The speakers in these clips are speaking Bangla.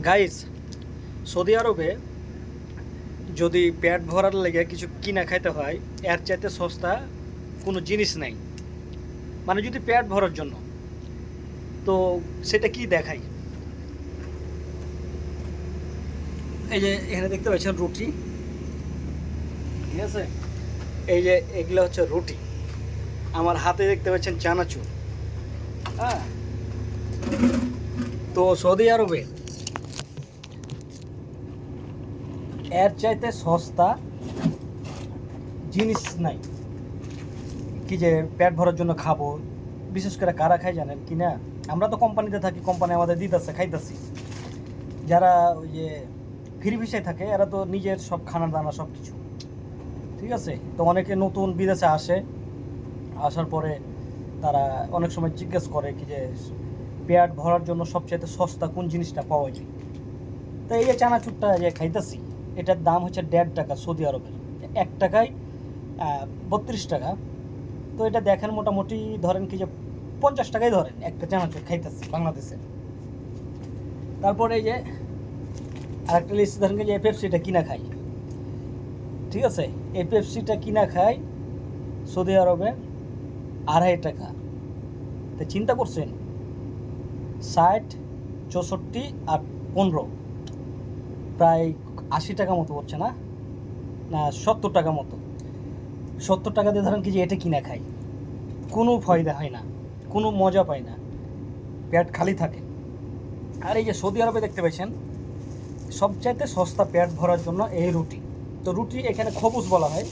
গাইস, সৌদি আরবে যদি পেট ভরার লেগে কিছু কিনা খাইতে হয়, এর চাইতে সস্তা কোনো জিনিস নাই। মানে যদি পেট ভরার জন্য, তো সেটা কি দেখাই। এই যে এখানে দেখতে পাচ্ছেন রুটি, ঠিক আছে। এই যে এগুলো হচ্ছে রুটি। আমার হাতে দেখতে পাচ্ছেন চানাচুর। হ্যাঁ, তো সৌদি আরবে এর চাইতে সস্তা জিনিস নাই কি যে পেট ভরার জন্য খাবো। বিশেষ করে কারা খাই জানেন কি না? আমরা তো কোম্পানিতে থাকি, কোম্পানি আমাদের দিতেছে, খাইতেছি। যারা ওই যে ফ্রি ভিসায় থাকে এরা তো নিজের সব খানা দানা সব কিছু, ঠিক আছে। তো অনেকে নতুন বিদেশে আসে, আসার পরে তারা অনেক সময় জিজ্ঞেস করে কি যে পেট ভরার জন্য সবচাইতে সস্তা কোন জিনিসটা পাওয়া যায়। তো এই যে চানাচুরটা যে খাইতেছি, এটার দাম হচ্ছে 1.5 টাকা সৌদি আরবের। 1 টাকায় 32 টাকা। তো এটা দেখেন মোটামুটি ধরেন কি যে 50 টাকাই ধরেন একটা চানাচুর খাইতেছি বাংলাদেশে। তারপরে এই যে আরেকটা লিস্ট ধরেন কি যে পেপসিটা কিনা খাই, ঠিক আছে। এই পেপসিটা কিনা খাই সৌদি আরবে 2.5 টাকা। তো চিন্তা করছেন 60, 64 আর 15, প্রায় 80 টাকা মতো পড়ছে না? না, 70 টাকা মতো। 70 টাকা দিয়ে ধরেন কি যে এটা কিনা খাই, কোনো ফায়দা হয় না, কোনো মজা পাই না, পেট খালি থাকে। আর এই যে সৌদি আরবে দেখতে পাচ্ছেন সবচাইতে সস্তা পেট ভরার জন্য এই রুটি। তো রুটি এখানে খবুজ বলা হয়।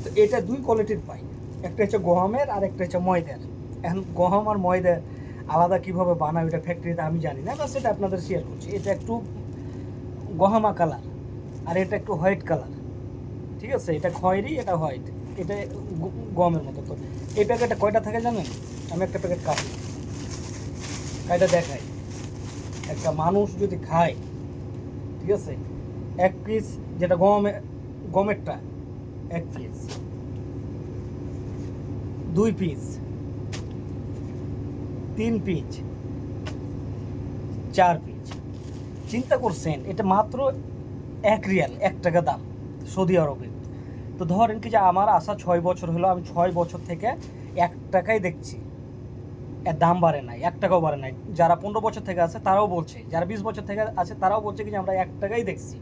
তো এটা 2 কোয়ালিটির পাই, একটা হচ্ছে গহমের আর একটা হচ্ছে ময়দার। এখন গহম আর ময়দা আলাদা কীভাবে বানায় ওটা ফ্যাক্টরিতে আমি জানি না, বা সেটা আপনাদের শেয়ার করছি। এটা একটু গহমা কালার আর এটা একটু হোয়াইট কালার, ঠিক আছে। এটা খয়েরি, এটা হোয়াইট, এটা গমের মতো। তো এই প্যাকেটটা কয়টা থাকে জানেন? আমি একটা প্যাকেট কাইটা দেখাই। একটা মানুষ যদি খায়, ঠিক আছে, 1 পিস, যেটা গমেরটা 1 পিস, 2 পিস, 3 পিস, 4 পিস। চিন্তা করছেন এটা মাত্র 1 রিয়াল, 1 টাকা দাম সৌদি আরবে। তো ধরেন কি যে আমার আসা 6 বছর হলো, আমি 6 বছর থেকে 1 টাকাই দেখছি, এর দাম বাড়ে নাই, 1 টাকাও বাড়ে নাই। যারা 15 বছর থেকে আছে তারাও বলছে, যারা 20 বছর থেকে আছে তারাও বলছে কি যে আমরা 1 টাকাই দেখছি।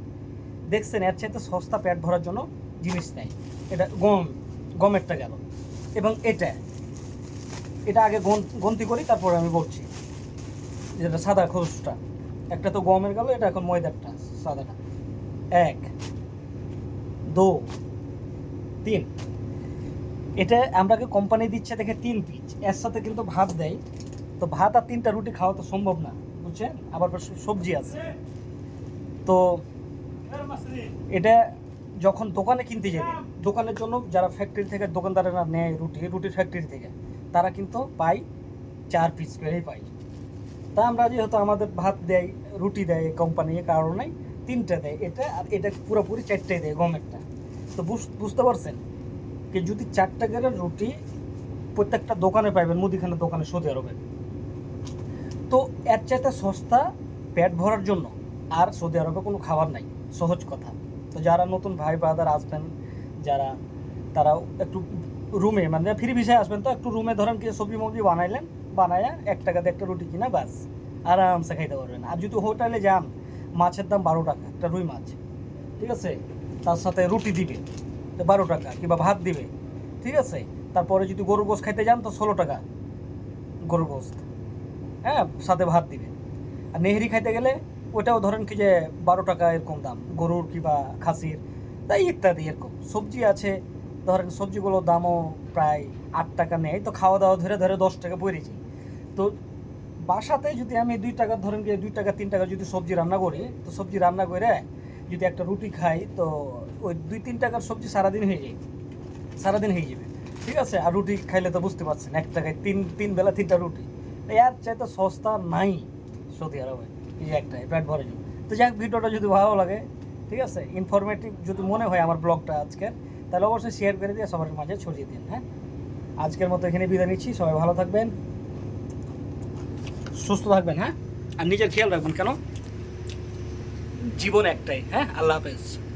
দেখছেন, এর চাইতে সস্তা পেট ভরার জন্য জিনিস নেই। এটা গমেরটা গেল, এবং এটা আগে গন্তি করি, তারপরে আমি বলছি যেটা সাদা খরচটা। একটা তো গমের গেল, এটা এখন ময়দারটা সাদাটা। 1, 2, 3। এটা আমরাকে কোম্পানি দিচ্ছে দেখে 3 পিস, এর সাথে কিন্তু ভাত দেয়। তো ভাত আর 3টা রুটি খাওয়া তো সম্ভব না, বুঝছেন। আবার সবজি আছে। তো এটা যখন দোকানে কিনতে যাবে, দোকানের জন্য যারা ফ্যাক্টরি থেকে দোকানদারেরা নেয় রুটির ফ্যাক্টরি থেকে, তারা কিন্তু পায় 4 পিস করেই পায়। তা আমরা যেহেতু আমাদের ভাত দেয়, রুটি দেয় কোম্পানি, এ কারণে 3টা দেয় এটা, আর এটা পুরোপুরি 4টাই দেয় গমেরটা। তো বুঝতে পারছেন কি যদি 4 টাকার রুটি প্রত্যেকটা দোকানে পাইবেন, মুদিখানার দোকানে সৌদি আরবে, তো এর চাইতে সস্তা পেট ভরার জন্য আর সৌদি আরবে কোনো খাবার নাই, সহজ কথা। তো যারা নতুন ভাই ব্রাদার আসবেন, যারা তারা একটু রুমে, মানে ফ্রি ভিসায় আসবেন, তো একটু রুমে ধরেন কি সবজি মবজি বানাইলেন, বানায়া 1 টাকা দিয়ে একটা রুটি কিনা বাস আরামসে খাইতে পারবেন। আর যদি হোটেলে যান, মাছের দাম 12 টাকা একটা রুই মাছ, ঠিক আছে। তার সাথে রুটি দিবে 12 টাকা, কিংবা ভাত দিবে, ঠিক আছে। তারপরে যদি গরুর গোশত খাইতে যান তো 16 টাকা গরুর গোশত, হ্যাঁ, সাথে ভাত দিবে। আর নেহরি খাইতে গেলে ওটাও ধরেন কি যে 12 টাকা এরকম দাম, গরুর কিংবা খাসির, তাই ইত্যাদি এরকম। সবজি আছে, ধরেন সবজিগুলোর দামও প্রায় 8 টাকা নেয়। তো খাওয়া দাওয়া ধরে ধরে 10 টাকা পড়েছি। তো বাসাতে যদি আমি 2 টাকা ধরেন গিয়ে 2 টাকা 3 টাকা যদি সবজি রান্না করি, তো সবজি রান্না করে যদি একটা রুটি খাই, তো ওই 2-3 টাকার সবজি সারাদিন হয়ে যাবে, ঠিক আছে। আর রুটি খাইলে তো বুঝতে পারছেন 1 টাকায় তিন বেলা 3টা রুটি। এর চাইতে সস্তা নাই সৌদি আরবে, এই যে একটাই পেট ভরে যাবে। তো যাক, ভিডিওটা যদি ভালো লাগে, ঠিক আছে, ইনফরমেটিভ যদি মনে হয় আমার ব্লগটা আজকের, তাহলে অবশ্যই শেয়ার করে দিয়ে সবার মাঝে ছড়িয়ে দিন। হ্যাঁ, আজকের মতো এখানে বিদায় নিচ্ছি। সবাই ভালো থাকবেন, সুস্থ থাকবেন, হ্যাঁ, আর নিজের খেয়াল রাখবেন। কেন? জীবন একটাই। হ্যাঁ, আল্লাহ হাফেজ।